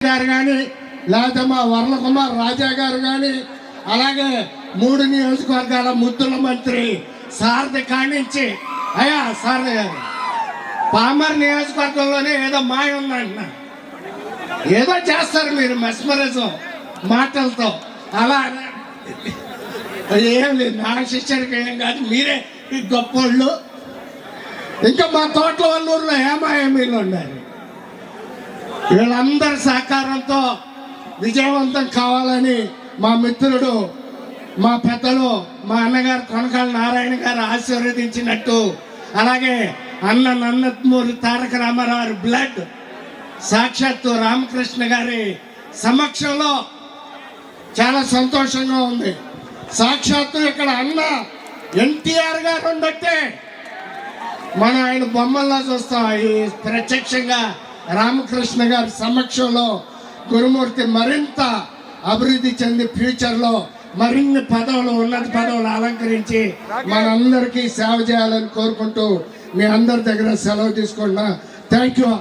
గారు కానీ, లేకపోతే మా వరలకుమార్ రాజా గారు కానీ, అలాగే 3 నియోజకవర్గాల ముద్దుల మంత్రి సారథి కానించి, అయ్యా సారథి గారు, పామర్ నియోజకవర్గంలోనే ఏదో మాయ ఉందంటున్నా, ఏదో చేస్తారు మీరు మెస్మరిజం మాటలతో. అలా ఏం లేదు, నా శిష్యుడికి ఏం కాదు, మీరే ఈ గొప్పోళ్ళు. ఇంకా మా తోటల వల్లూరులో ఏమాయమీలు ఉన్నారు. వీళ్ళందరి సహకారంతో విజయవంతం కావాలని మా మిత్రుడు, మా పెద్దలు, మా అన్నగారు కొనకాల నారాయణ గారు ఆశీర్వదించినట్టు, అలాగే అన్న నందమూరి తారక రామారావు బ్లడ్ సాక్షాత్తు రామకృష్ణ గారి సమక్షంలో చాలా సంతోషంగా ఉంది. సాక్షాత్తు ఇక్కడ అన్న ఎన్టీఆర్ గారు ఉండట్టే మనం ఆయన బొమ్మల్లా చూస్తాం. ఈ ప్రత్యక్షంగా రామకృష్ణ గారి సమక్షంలో గురుమూర్తి మరింత అభివృద్ధి చెంది ఫ్యూచర్లో మరిన్ని పదవులు, ఉన్నత పదవులు అలంకరించి మనందరికీ సేవ చేయాలని కోరుకుంటూ మీ అందరి దగ్గర సెలవు తీసుకున్నా. Thank you.